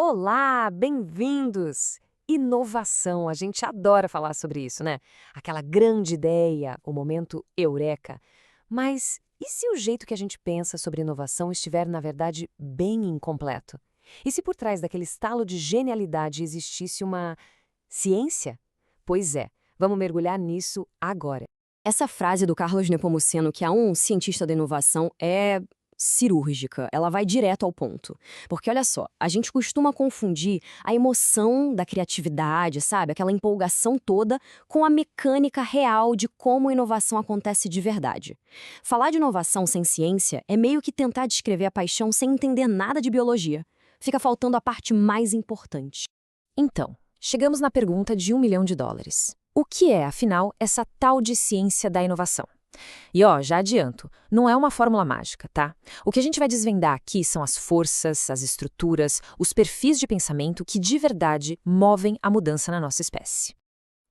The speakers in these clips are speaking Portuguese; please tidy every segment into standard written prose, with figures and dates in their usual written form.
Olá, bem-vindos! Inovação, a gente adora falar sobre isso, né? Aquela grande ideia, o momento eureka. Mas e se o jeito que a gente pensa sobre inovação estiver, na verdade, bem incompleto? E se por trás daquele estalo de genialidade existisse uma ciência? Pois é, vamos mergulhar nisso agora. Essa frase do Carlos Nepomuceno, que é um cientista da inovação, é cirúrgica, ela vai direto ao ponto. Porque olha só, a gente costuma confundir a emoção da criatividade, sabe? Aquela empolgação toda com a mecânica real de como a inovação acontece de verdade. Falar de inovação sem ciência é meio que tentar descrever a paixão sem entender nada de biologia. Fica faltando a parte mais importante. Então, chegamos na pergunta de US$ 1 milhão. O que é, afinal, essa tal de ciência da inovação? E ó, já adianto, não é uma fórmula mágica, tá? O que a gente vai desvendar aqui são as forças, as estruturas, os perfis de pensamento que de verdade movem a mudança na nossa espécie.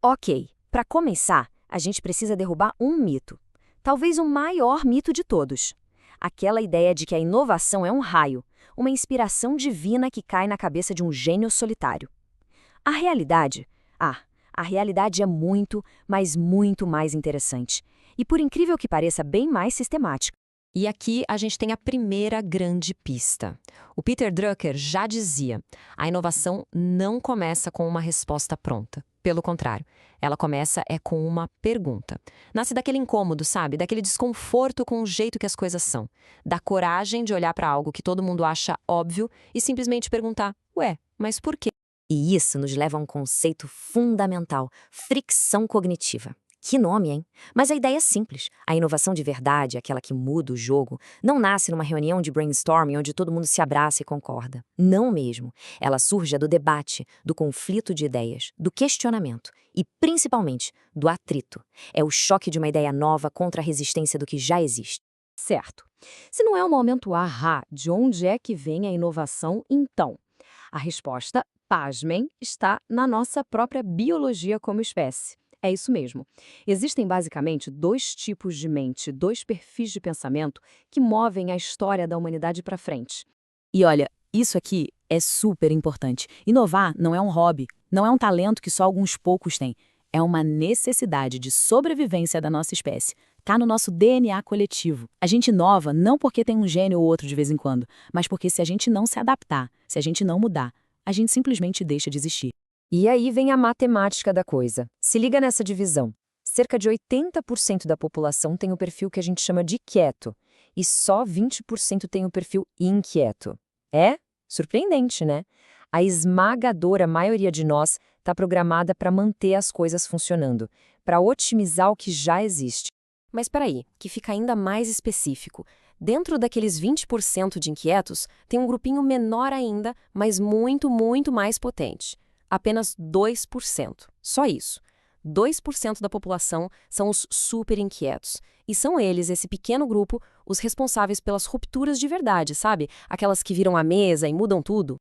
Ok, para começar, a gente precisa derrubar um mito. Talvez o maior mito de todos. Aquela ideia de que a inovação é um raio, uma inspiração divina que cai na cabeça de um gênio solitário. A realidade? A realidade é muito, mas muito mais interessante. E por incrível que pareça, bem mais sistemática. E aqui a gente tem a primeira grande pista. O Peter Drucker já dizia, a inovação não começa com uma resposta pronta. Pelo contrário, ela começa com uma pergunta. Nasce daquele incômodo, sabe? Daquele desconforto com o jeito que as coisas são. Da coragem de olhar para algo que todo mundo acha óbvio e simplesmente perguntar, ué, mas por quê? E isso nos leva a um conceito fundamental: fricção cognitiva. Que nome, hein? Mas a ideia é simples. A inovação de verdade, aquela que muda o jogo, não nasce numa reunião de brainstorming onde todo mundo se abraça e concorda. Não mesmo. Ela surge do debate, do conflito de ideias, do questionamento e, principalmente, do atrito. É o choque de uma ideia nova contra a resistência do que já existe. Certo. Se não é o momento ahá de onde é que vem a inovação, então? A resposta, pasmem, está na nossa própria biologia como espécie. É isso mesmo. Existem basicamente dois tipos de mente, dois perfis de pensamento que movem a história da humanidade para frente. E olha, isso aqui é super importante. Inovar não é um hobby, não é um talento que só alguns poucos têm. É uma necessidade de sobrevivência da nossa espécie. Tá no nosso DNA coletivo. A gente inova não porque tem um gênio ou outro de vez em quando, mas porque se a gente não se adaptar, se a gente não mudar, a gente simplesmente deixa de existir. E aí vem a matemática da coisa. Se liga nessa divisão. Cerca de 80% da população tem o perfil que a gente chama de quieto, e só 20% tem o perfil inquieto. É surpreendente, né? A esmagadora maioria de nós está programada para manter as coisas funcionando, para otimizar o que já existe. Mas espera aí, que fica ainda mais específico. Dentro daqueles 20% de inquietos, tem um grupinho menor ainda, mas muito, muito mais potente. Apenas 2%. Só isso. 2% da população são os super inquietos. E são eles, esse pequeno grupo, os responsáveis pelas rupturas de verdade, sabe? Aquelas que viram a mesa e mudam tudo.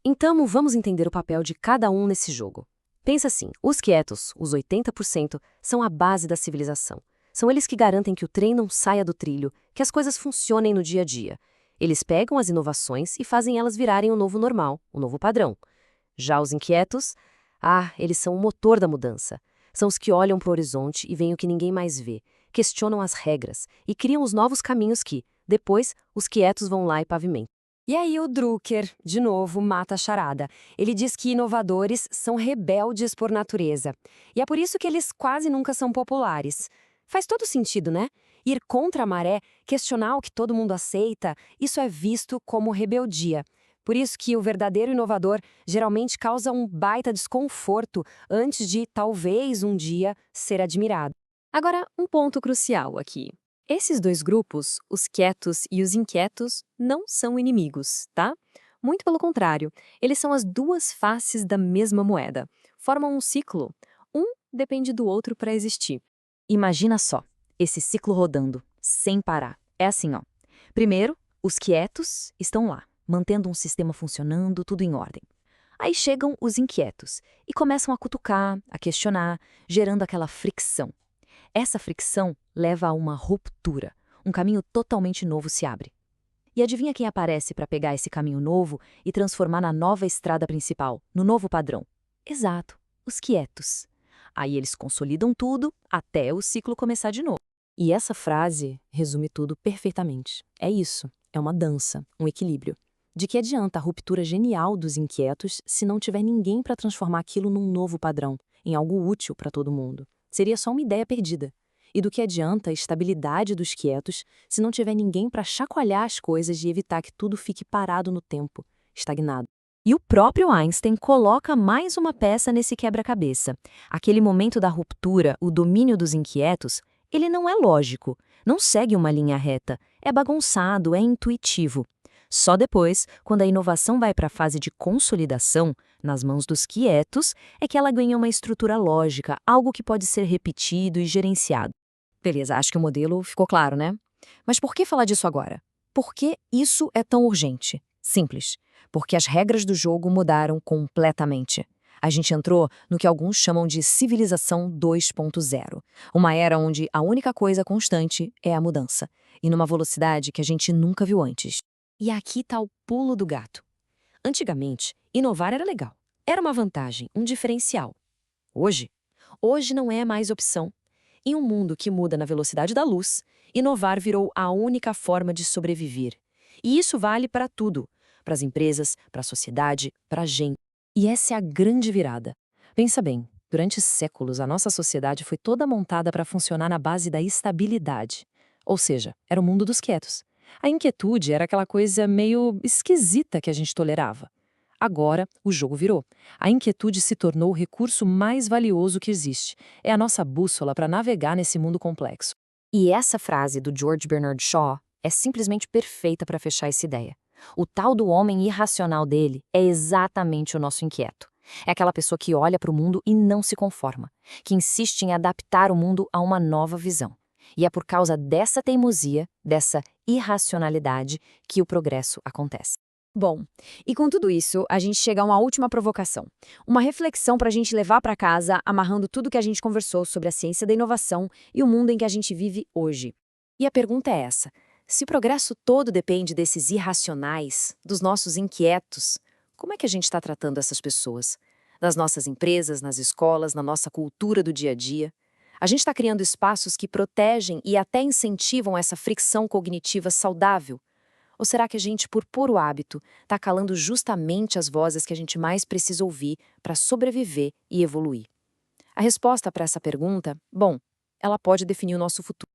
Então, vamos entender o papel de cada um nesse jogo. Pensa assim, os quietos, os 80%, são a base da civilização. São eles que garantem que o trem não saia do trilho, que as coisas funcionem no dia a dia. Eles pegam as inovações e fazem elas virarem o novo normal, o novo padrão. Já os inquietos, eles são o motor da mudança. São os que olham para o horizonte e veem o que ninguém mais vê, questionam as regras e criam os novos caminhos que, depois, os quietos vão lá e pavimentam. E aí o Drucker, de novo, mata a charada. Ele diz que inovadores são rebeldes por natureza. E é por isso que eles quase nunca são populares. Faz todo sentido, né? Ir contra a maré, questionar o que todo mundo aceita, isso é visto como rebeldia. Por isso que o verdadeiro inovador geralmente causa um baita desconforto antes de, talvez, um dia, ser admirado. Agora, um ponto crucial aqui. Esses dois grupos, os quietos e os inquietos, não são inimigos, tá? Muito pelo contrário, eles são as duas faces da mesma moeda. Formam um ciclo. Um depende do outro para existir. Imagina só, esse ciclo rodando, sem parar. É assim, ó. Primeiro, os quietos estão lá, mantendo um sistema funcionando, tudo em ordem. Aí chegam os inquietos e começam a cutucar, a questionar, gerando aquela fricção. Essa fricção leva a uma ruptura. Um caminho totalmente novo se abre. E adivinha quem aparece para pegar esse caminho novo e transformar na nova estrada principal, no novo padrão? Exato, os quietos. Aí eles consolidam tudo até o ciclo começar de novo. E essa frase resume tudo perfeitamente. É isso, é uma dança, um equilíbrio. De que adianta a ruptura genial dos inquietos se não tiver ninguém para transformar aquilo num novo padrão, em algo útil para todo mundo? Seria só uma ideia perdida. E do que adianta a estabilidade dos quietos se não tiver ninguém para chacoalhar as coisas e evitar que tudo fique parado no tempo, estagnado? E o próprio Einstein coloca mais uma peça nesse quebra-cabeça. Aquele momento da ruptura, o domínio dos inquietos, ele não é lógico, não segue uma linha reta, é bagunçado, é intuitivo. Só depois, quando a inovação vai para a fase de consolidação, nas mãos dos quietos, é que ela ganha uma estrutura lógica, algo que pode ser repetido e gerenciado. Beleza, acho que o modelo ficou claro, né? Mas por que falar disso agora? Por que isso é tão urgente? Simples. Porque as regras do jogo mudaram completamente. A gente entrou no que alguns chamam de civilização 2.0, uma era onde a única coisa constante é a mudança, e numa velocidade que a gente nunca viu antes. E aqui está o pulo do gato. Antigamente, inovar era legal. Era uma vantagem, um diferencial. Hoje não é mais opção. Em um mundo que muda na velocidade da luz, inovar virou a única forma de sobreviver. E isso vale para tudo, para as empresas, para a sociedade, para a gente. E essa é a grande virada. Pensa bem, durante séculos a nossa sociedade foi toda montada para funcionar na base da estabilidade. Ou seja, era o mundo dos quietos. A inquietude era aquela coisa meio esquisita que a gente tolerava. Agora, o jogo virou. A inquietude se tornou o recurso mais valioso que existe. É a nossa bússola para navegar nesse mundo complexo. E essa frase do George Bernard Shaw é simplesmente perfeita para fechar essa ideia. O tal do homem irracional dele é exatamente o nosso inquieto. É aquela pessoa que olha para o mundo e não se conforma, que insiste em adaptar o mundo a uma nova visão. E é por causa dessa teimosia, dessa irracionalidade, que o progresso acontece. Bom, e com tudo isso, a gente chega a uma última provocação. Uma reflexão para a gente levar para casa, amarrando tudo que a gente conversou sobre a ciência da inovação e o mundo em que a gente vive hoje. E a pergunta é essa: se o progresso todo depende desses irracionais, dos nossos inquietos, como é que a gente está tratando essas pessoas? Nas nossas empresas, nas escolas, na nossa cultura do dia a dia? A gente está criando espaços que protegem e até incentivam essa fricção cognitiva saudável? Ou será que a gente, por puro hábito, está calando justamente as vozes que a gente mais precisa ouvir para sobreviver e evoluir? A resposta para essa pergunta, bom, ela pode definir o nosso futuro.